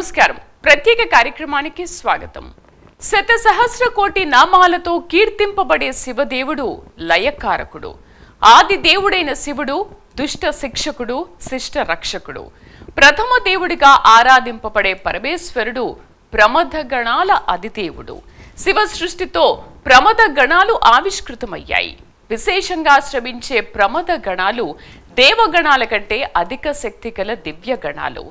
నమస్కారం. ప్రత్యేక కార్యక్రమానికి స్వాగతం. శత సహస్ర కోటి నామాలతో కీర్తింపబడే శివదేవుడు లయకారకుడు. ఆది దేవుడైన శివుడు దుష్ట శిక్షకుడు, శిష్ట రక్షకుడు. ప్రథమ దేవుడిగా ఆరాధింపబడే పరమేశ్వరుడు ప్రమథ గణాల అధిదేవుడు. శివ సృష్టితో ప్రమథ గణాలు ఆవిష్కృతమయ్యాయి. విశేషంగా శ్రమించే ప్రమథ గణాలు దేవగణాల కంటే అధిక శక్తి గల దివ్య గణాలు.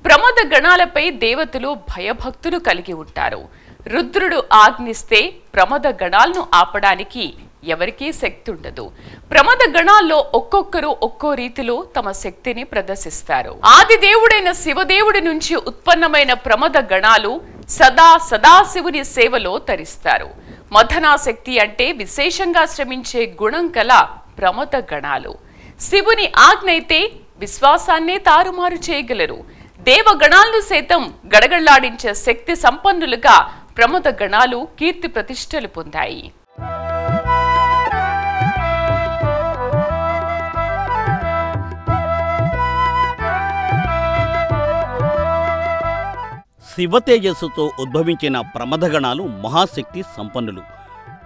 ప్రమథ గణాలపై దేవతలు భయభక్తులు కలిగి ఉంటారు. రుద్రుడు ఆజ్ఞిస్తే ప్రమథ గణాలను ఆపడానికి ఎవరికీ శక్తి ఉండదు. ప్రమథ గణాల్లో ఒక్కొక్కరు ఒక్కో రీతిలో తమ శక్తిని ప్రదర్శిస్తారు. ఆది దేవుడైన శివదేవుడి నుంచి ఉత్పన్నమైన ప్రమథ గణాలు సదాశివుని సేవలో తరిస్తారు. మథనాశక్తి అంటే విశేషంగా శ్రమించే గుణం గల ప్రమథ గణాలు. శివుని ఆజ్ఞైతే విశ్వాసాన్నే తారుమారు చేయగలరు. దేవగణాలను సైతం గడగళ్లాడించే శక్తి సంపన్నులుగా ప్రమథ గణాలు కీర్తి ప్రతిష్టలు పొందాయి. శివతేజస్సుతో ఉద్భవించిన ప్రమథగణాలు మహాశక్తి సంపన్నులు.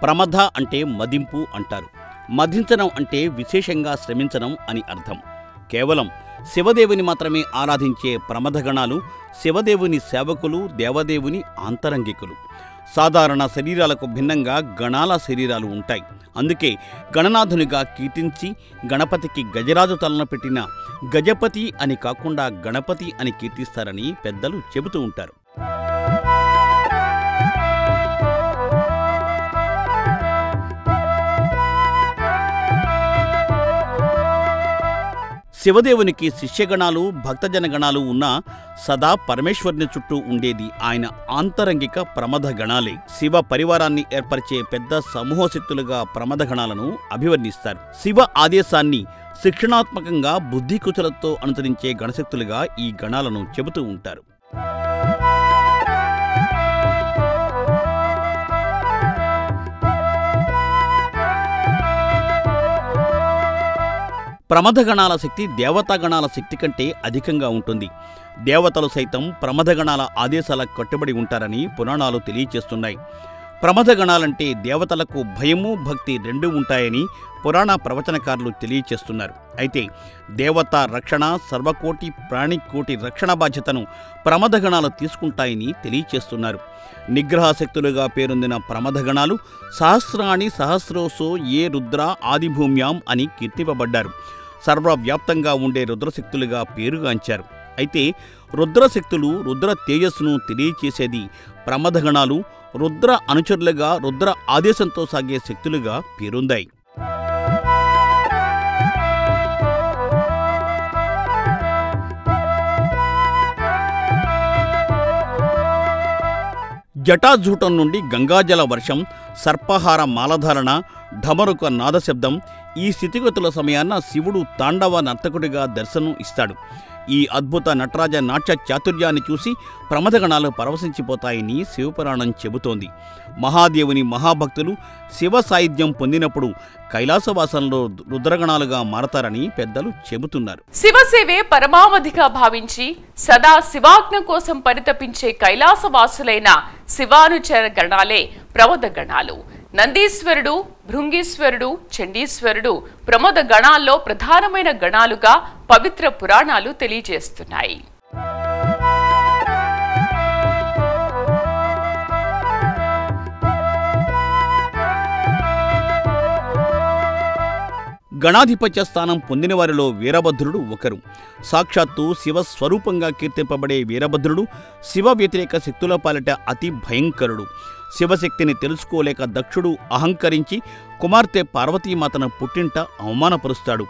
ప్రమథ అంటే మదింపు అంటారు. మధించడం అంటే విశేషంగా శ్రమించడం అని అర్థం. కేవలం శివదేవుని మాత్రమే ఆరాధించే ప్రమథగణాలు శివదేవుని సేవకులు, దేవదేవుని ఆంతరంగికులు. సాధారణ శరీరాలకు భిన్నంగా గణాల శరీరాలు ఉంటాయి. అందుకే గణనాథునిగా కీర్తించి గణపతికి గజరాజు తలన పెట్టిన గజపతి అని కాకుండా గణపతి అని కీర్తిస్తారని పెద్దలు చెబుతూ ఉంటారు. శివదేవునికి శిష్యగణాలు, భక్తజనగణాలు ఉన్నా సదా పరమేశ్వరుని చుట్టూ ఉండేది ఆయన ఆంతరంగిక ప్రమథ గణాలే. శివ పరివారాన్ని ఏర్పరిచే పెద్ద సమూహశక్తులుగా ప్రమథ గణాలను అభివర్ణిస్తారు. శివ ఆదేశాన్ని శిక్షణాత్మకంగా బుద్ధికుశలతో అనుసరించే గణశక్తులుగా ఈ గణాలను చెబుతూ ఉంటారు. ప్రమథగణాల శక్తి దేవతాగణాల శక్తి కంటే అధికంగా ఉంటుంది. దేవతలు సైతం ప్రమథగణాల ఆదేశాలకు కట్టుబడి ఉంటారని పురాణాలు తెలియచేస్తున్నాయి. ప్రమథగణాలంటే దేవతలకు భయము, భక్తి రెండూ ఉంటాయని పురాణ ప్రవచనకారులు తెలియచేస్తున్నారు. అయితే దేవతా రక్షణ, సర్వకోటి ప్రాణికోటి రక్షణ బాధ్యతను ప్రమథగణాలు తీసుకుంటాయని తెలియచేస్తున్నారు. నిగ్రహశక్తులుగా పేరొందిన ప్రమథగణాలు సహస్రాణి సహస్రోసో ఏ రుద్ర ఆదిభూమ్యాం అని కీర్తింపబడ్డారు. సర్వవ్యాప్తంగా ఉండే రుద్రశక్తులుగా పేరుగాంచారు. అయితే రుద్రశక్తులు, రుద్ర తేజస్సును తెలియచేసేది ప్రమథగణాలు రుద్ర అనుచరులుగా, రుద్ర ఆదేశంతో సాగే శక్తులుగా పేరొందాయి. జటాజూటం నుండి గంగాజల వర్షం, సర్పహార మాలధారణ, ఢమరుక నాదశబ్దం, ఈ స్థితిగతుల సమయాన శివుడు తాండవ నర్తకుడిగా దర్శనం ఇస్తాడు. ఈ అద్భుత నటరాజ నాట్య చాతుర్యాన్ని చూసి ప్రమథగణాలు పరవశించిపోతాయని శివపురాణం చెబుతోంది. మహాదేవుని మహాభక్తులు శివ సాయుధ్యం పొందినప్పుడు కైలాసవాసంలో రుద్రగణాలుగా మారతారని పెద్దలు చెబుతున్నారు. శివసేవే పరమావధిగా భావించి సదా శివాజ్ఞ కోసం పరితపించే కైలాసవాసులైన శివానుచర గణాలే ప్రమథ గణాలు. నందీశ్వరుడు, భృంగీశ్వరుడు, చండీశ్వరుడు ప్రమథ గణాల్లో ప్రధానమైన గణాలుగా పవిత్ర పురాణాలు తెలియజేస్తున్నాయి. గణాధిపత్య స్థానం పొందిన వారిలో వీరభద్రుడు ఒకరు. సాక్షాత్తు శివస్వరూపంగా కీర్తింపబడే వీరభద్రుడు శివ వ్యతిరేక శక్తుల పాలిట అతి భయంకరుడు. శివశక్తిని తెలుసుకోలేక దక్షుడు అహంకరించి కుమార్తె పార్వతీమాతను పుట్టింట అవమానపరుస్తాడు.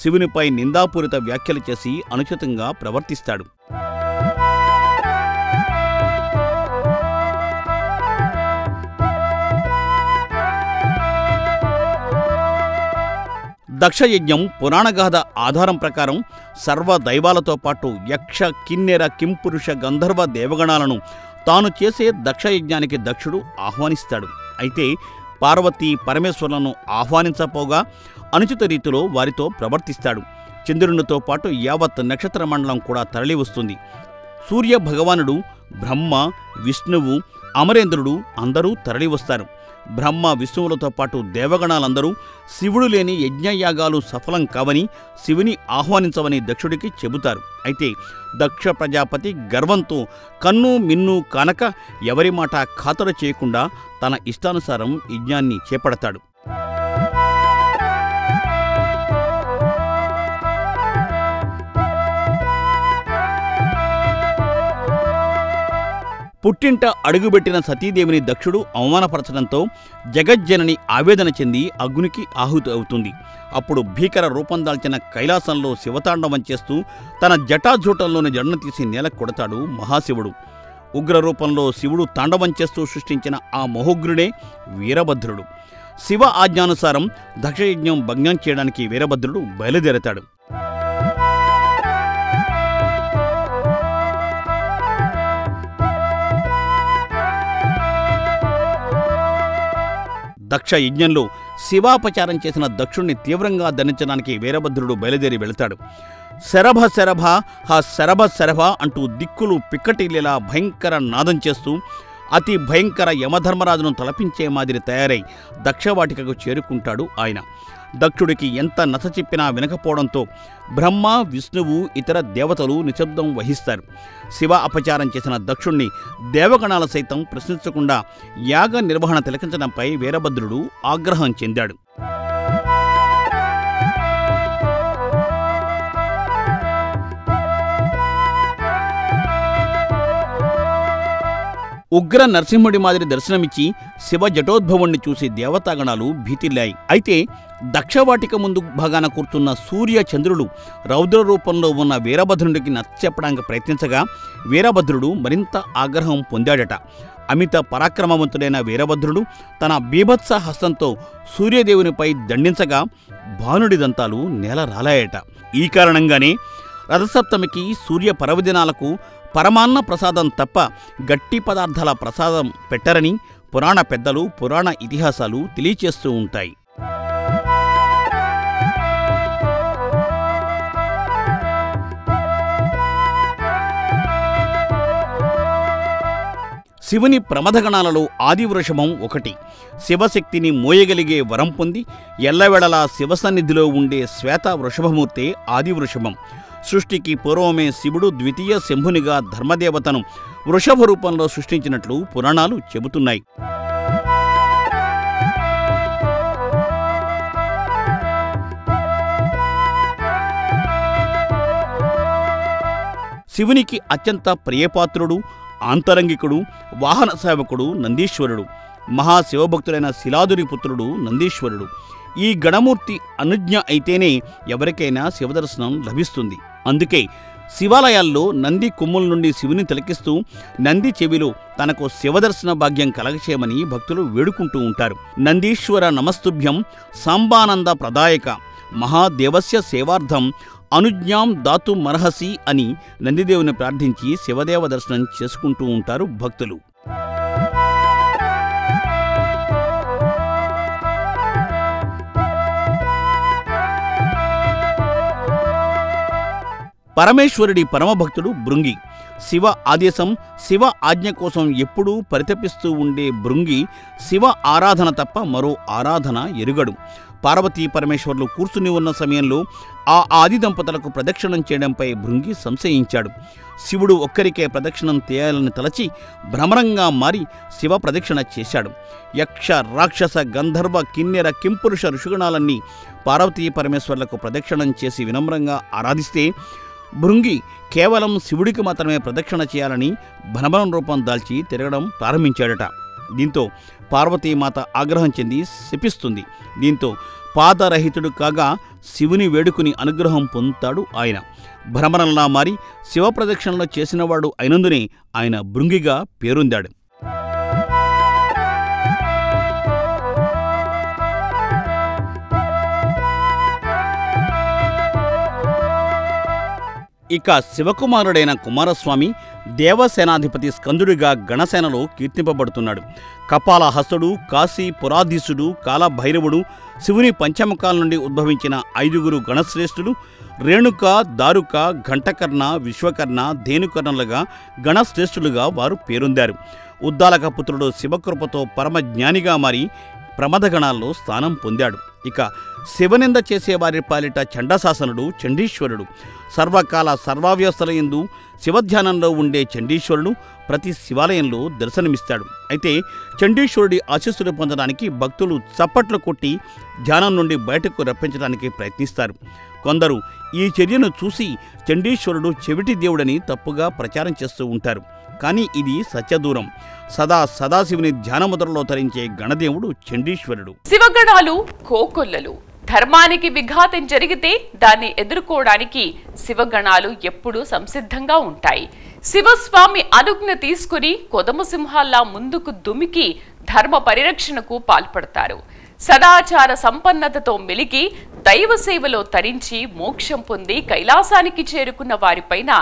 శివునిపై నిందాపూరిత వ్యాఖ్యలు చేసి అనుచితంగా ప్రవర్తిస్తాడు. దక్షయజ్ఞం పురాణగాథ ఆధారం ప్రకారం సర్వ దైవాలతో పాటు యక్ష, కిన్నెర, కింపురుష, గంధర్వ దేవగణాలను తాను చేసే దక్షయజ్ఞానికి దక్షుడు ఆహ్వానిస్తాడు. అయితే పార్వతీ పరమేశ్వరులను ఆహ్వానించపోగా అనుచిత రీతిలో వారితో ప్రవర్తిస్తాడు. చంద్రునితో పాటు యావత్ నక్షత్ర మండలం కూడా తరలి వస్తుంది. సూర్య భగవానుడు, బ్రహ్మ, విష్ణువు, అమరేంద్రుడు అందరూ తరలివస్తారు. బ్రహ్మ విష్ణువులతో పాటు దేవగణాలందరూ శివుడు లేని యజ్ఞయాగాలు సఫలం కావని, శివుని ఆహ్వానించవని దక్షుడికి చెబుతారు. అయితే దక్ష ప్రజాపతి గర్వంతో కన్ను మిన్ను కానక ఎవరి మాట ఖాతరు చేయకుండా తన ఇష్టానుసారం యజ్ఞాన్ని చేపడతాడు. పుట్టింట అడుగుబెట్టిన సతీదేవిని దక్షుడు అవమానపరచడంతో జగజ్జనని ఆవేదన చెంది అగ్నికి ఆహుతి అవుతుంది. అప్పుడు భీకర రూపం దాల్చిన కైలాసంలో శివతాండవం చేస్తూ తన జటాజూటంలోని జడను తీసి నేలకు కొడతాడు మహాశివుడు. ఉగ్రరూపంలో శివుడు తాండవం చేస్తూ సృష్టించిన ఆ మహోగ్రుడే వీరభద్రుడు. శివ ఆజ్ఞానుసారం దక్షయజ్ఞం భగ్నం చేయడానికి వీరభద్రుడు బయలుదేరతాడు. దక్ష యజ్ఞంలో శివాపచారం చేసిన దక్షుణ్ణి తీవ్రంగా దండించడానికి వీరభద్రుడు బయలుదేరి వెళతాడు. శరభ శరభ హ శరభ శరభ అంటూ దిక్కులు పిక్కటిల్లేలా భయంకర నాదం చేస్తూ అతి భయంకర యమధర్మరాజును తలపించే మాదిరి తయారై దక్షవాటికకు చేరుకుంటాడు ఆయన. దక్షుడికి ఎంత నచ్చచెప్పినా వినకపోవడంతో బ్రహ్మ, విష్ణువు, ఇతర దేవతలు నిశ్శబ్దం వహిస్తారు. శివ అపచారం చేసిన దక్షుణ్ణి దేవగణాలు సైతం ప్రశ్నించకుండా యాగ నిర్వహణ తిలకించడంపై వీరభద్రుడు ఆగ్రహం చెందాడు. ఉగ్ర నరసింహుడి మాదిరి దర్శనమిచ్చి శివ జటోద్భవుణ్ణి చూసి దేవతాగణాలు భీతిల్లాయి. అయితే దక్షవాటిక ముందు భాగాన కూర్చున్న సూర్య చంద్రుడు రౌద్ర రూపంలో ఉన్న వీరభద్రుడికి నచ్చచెప్పడానికి ప్రయత్నించగా వీరభద్రుడు మరింత ఆగ్రహం పొందాడట. అమిత పరాక్రమవంతుడైన వీరభద్రుడు తన బీభత్స హస్తంతో సూర్యదేవునిపై దండించగా భానుడి దంతాలు నేల రాలాయట. ఈ కారణంగానే రథసప్తమికి సూర్య పర్వదినాలకు పరమాన్న ప్రసాదం తప్ప గట్టి పదార్థాల ప్రసాదం పెట్టరని పురాణ పెద్దలు, పురాణ ఇతిహాసాలు తెలియచేస్తూ ఉంటాయి. శివుని ప్రమథగణాలలో ఆదివృషభం ఒకటి. శివశక్తిని మోయగలిగే వరం పొంది ఎల్లవెడలా శివసన్నిధిలో ఉండే శ్వేత వృషభమూర్తే ఆదివృషభం. సృష్టికి పూర్వమే శివుడు ద్వితీయ శంభునిగా ధర్మదేవతను వృషభ రూపంలో సృష్టించినట్లు పురాణాలు చెబుతున్నాయి. శివునికి అత్యంత ప్రియపాత్రుడు, ఆంతరంగికుడు, వాహన సేవకుడు నందీశ్వరుడు. మహాశివభక్తుడైన శిలాదుని పుత్రుడు నందీశ్వరుడు. ఈ గణమూర్తి అనుజ్ఞ అయితేనే ఎవరికైనా శివదర్శనం లభిస్తుంది. అందుకే శివాలయాల్లో నంది కొమ్ముల నుండి శివుని తిలకిస్తూ నంది చెవిలో తనకు శివదర్శన భాగ్యం కలగచేయమని భక్తులు వేడుకుంటూ ఉంటారు. నందీశ్వర నమస్తుభ్యం సాంబానంద ప్రదాయక మహాదేవస్య సేవార్థం అనుజ్ఞాం దాతుమర్హసి అని నందిదేవుని ప్రార్థించి శివదేవ దర్శనం చేసుకుంటూ ఉంటారు భక్తులు. పరమేశ్వరుడి పరమభక్తుడు భృంగి. శివ ఆదేశం, శివ ఆజ్ఞ కోసం ఎప్పుడూ పరితపిస్తూ ఉండే భృంగి శివ ఆరాధన తప్ప మరో ఆరాధన ఎరుగడు. పార్వతీ పరమేశ్వర్లు కూర్చుని ఉన్న సమయంలో ఆ ఆది దంపతులకు ప్రదక్షిణం చేయడంపై భృంగి సంశయించాడు. శివుడు ఒక్కరికే ప్రదక్షిణం చేయాలని తలచి భ్రమరంగా మారి శివ ప్రదక్షిణ చేశాడు. యక్ష, రాక్షస, గంధర్వ, కిన్నెర, కింపురుష ఋషిగణాలన్నీ పార్వతీ పరమేశ్వర్లకు ప్రదక్షిణం చేసి వినమ్రంగా ఆరాధిస్తే భృంగి కేవలం శివుడికి మాత్రమే ప్రదక్షిణ చేయాలని భ్రమరం రూపం దాల్చి తిరగడం ప్రారంభించాడట. దీంతో పార్వతీమాత ఆగ్రహం చెంది శపిస్తుంది. దీంతో పాదరహితుడు కాగా శివుని వేడుకుని అనుగ్రహం పొందుతాడు ఆయన. భ్రమరంలా మారి శివ ప్రదక్షిణలో చేసినవాడు అయినందునే ఆయన భృంగిగా పేరొందాడు. ఇక శివకుమారుడైన కుమారస్వామి దేవసేనాధిపతి స్కందుడిగా గణసేనలో కీర్తింపబడుతున్నాడు. కపాలహస్తుడు, కాశీ పురాధీశుడు, కాలభైరవుడు, శివుని పంచముఖాల నుండి ఉద్భవించిన 5 గణశ్రేష్ఠులు రేణుక, దారుక, ఘంటకర్ణ, విశ్వకర్ణ, ధేనుకర్ణలుగా గణశ్రేష్ఠులుగా వారు పేరొందారు. ఉద్దాలక పుత్రుడు శివకృపతో పరమజ్ఞానిగా మారి ప్రమథగణాల్లో స్థానం పొందాడు. ఇక శివనింద చేసేవారి పాలిట చండశాసనుడు చండీశ్వరుడు. సర్వకాల సర్వావ్యవస్థలయందు శివధ్యానంలో ఉండే చండీశ్వరుడు ప్రతి శివాలయంలో దర్శనమిస్తాడు. అయితే చండీశ్వరుడి ఆశీస్సులు పొందడానికి భక్తులు చప్పట్లు కొట్టి ధ్యానం నుండి బయటకు రప్పించడానికి ప్రయత్నిస్తారు. కొందరు ఈ చర్యను చూసి చండీశ్వరుడు చెవిటి దేవుడని తప్పుగా ప్రచారం చేస్తూ ఉంటారు. కానీ ఇది సత్యదూరం. సదాశివుని ధ్యానముద్రలో తరించే గణదేవుడు చండీశ్వరుడు. శివగణాలు కోకొల్లలు. ధర్మానికి విఘాతం జరిగితే దాన్ని ఎదుర్కోవడానికి శివగణాలు ఎప్పుడూ సంసిద్ధంగా ఉంటాయి. శివస్వామి అనుజ్ఞ తీసుకుని కొదమసింహాల్లా ముందుకు దుమికి ధర్మ పరిరక్షణకు పాల్పడతారు. సదాచార సంపన్నతతో మెలిగి దైవ సేవలో తరించి మోక్షం పొంది కైలాసానికి చేరుకున్న వారిపైన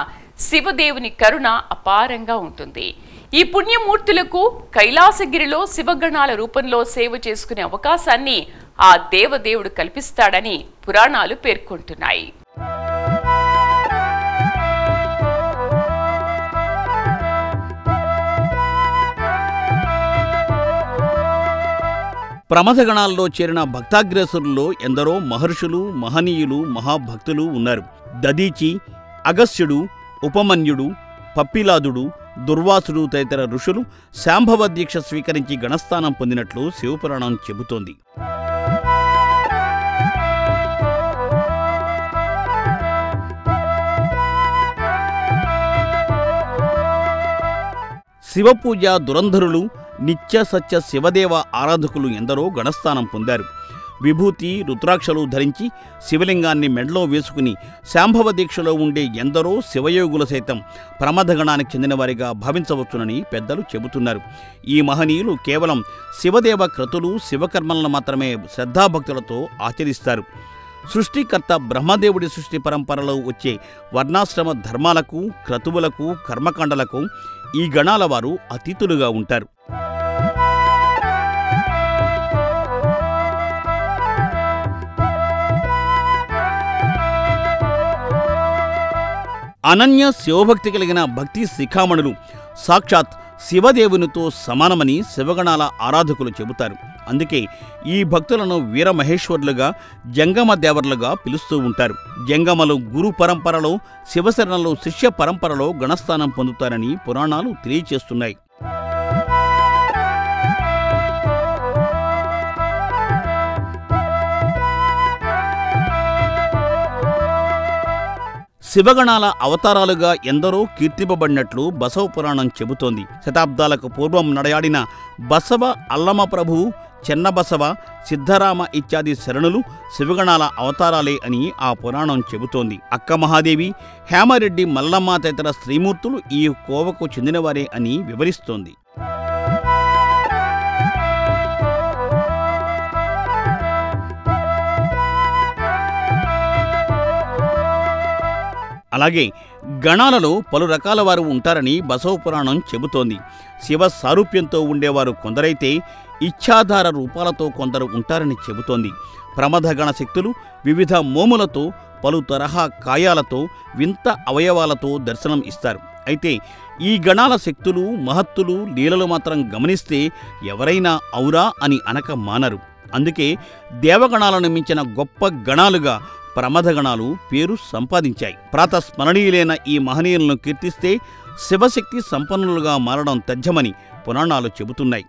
శివదేవుని కరుణ అపారంగా ఉంటుంది. ఈ పుణ్యమూర్తులకు కైలాసగిరిలో శివగణాల రూపంలో సేవ చేసుకునే అవకాశాన్ని ఆ దేవదేవుడు కల్పిస్తాడని పురాణాలు పేర్కొంటున్నాయి. ప్రమథగణాల్లో చేరిన భక్తాగ్రేసురుల్లో ఎందరో మహర్షులు, మహనీయులు, మహాభక్తులు ఉన్నారు. దదీచి, అగస్త్యుడు, ఉపమన్యుడు, పప్పిలాదుడు, దుర్వాసుడు తదితర ఋషులు శాంభవ దీక్ష స్వీకరించి గణస్థానం పొందినట్లు శివపురాణం చెబుతోంది. శివపూజ దురంధరులు, నిత్య సత్య శివదేవ ఆరాధకులు ఎందరో గణస్థానం పొందారు. విభూతి, రుద్రాక్షలు ధరించి శివలింగాన్ని మెడలో వేసుకుని శాంభవ దీక్షలో ఉండే ఎందరో శివయోగులు సైతం ప్రమథగణానికి చెందినవారిగా భావించవచ్చునని పెద్దలు చెబుతున్నారు. ఈ మహనీయులు కేవలం శివదేవ క్రతులు, శివకర్మలను మాత్రమే శ్రద్ధాభక్తులతో ఆచరిస్తారు. సృష్టికర్త బ్రహ్మదేవుడి సృష్టి పరంపరలో వచ్చే వర్ణాశ్రమ ధర్మాలకు, క్రతువులకు, కర్మకాండలకు ఈ గణాల వారు అతీతులుగా ఉంటారు. అనన్య శివభక్తి కలిగిన భక్తి శిఖామణులు సాక్షాత్ శివదేవునితో సమానమని శివగణాల ఆరాధకులు చెబుతారు. అందుకే ఈ భక్తులను వీరమహేశ్వరులుగా, జంగమ దేవర్లుగా పిలుస్తూ ఉంటారు. జంగమలు గురు పరంపరలో, శివశరణలు శిష్య పరంపరలో గణస్థానం పొందుతారని పురాణాలు తెలియచేస్తున్నాయి. శివగణాల అవతారాలుగా ఎందరో కీర్తింపబడినట్లు బసవ పురాణం చెబుతోంది. శతాబ్దాలకు పూర్వం నడయాడిన బసవ, అల్లమ ప్రభువు, చెన్నబసవ, సిద్ధరామ ఇత్యాది శరణులు శివగణాల అవతారాలే అని ఆ పురాణం చెబుతోంది. అక్క మహాదేవి, హేమరెడ్డి, మల్లమ్మ తదితర స్త్రీమూర్తులు ఈ కోవకు చెందినవారే అని వివరిస్తోంది. అలాగే గణాలలో పలు రకాల వారు ఉంటారని బసవ పురాణం చెబుతోంది. శివ సారూప్యంతో ఉండేవారు కొందరైతే ఇచ్ఛాధార రూపాలతో కొందరు ఉంటారని చెబుతోంది. ప్రమథగణ శక్తులు వివిధ మోములతో, పలు తరహా కాయాలతో, వింత అవయవాలతో దర్శనం ఇస్తారు. అయితే ఈ గణాల శక్తులు, మహత్తులు, లీలలు మాత్రం గమనిస్తే ఎవరైనా ఔరా అని అనక మానరు. అందుకే దేవగణాలను మించిన గొప్ప గణాలుగా ప్రమథగణాలు పేరు సంపాదించాయి. ప్రాతస్మరణీయులైన ఈ మహనీయులను కీర్తిస్తే శివశక్తి సంపన్నులుగా మారడం తథ్యమని పురాణాలు చెబుతున్నాయి.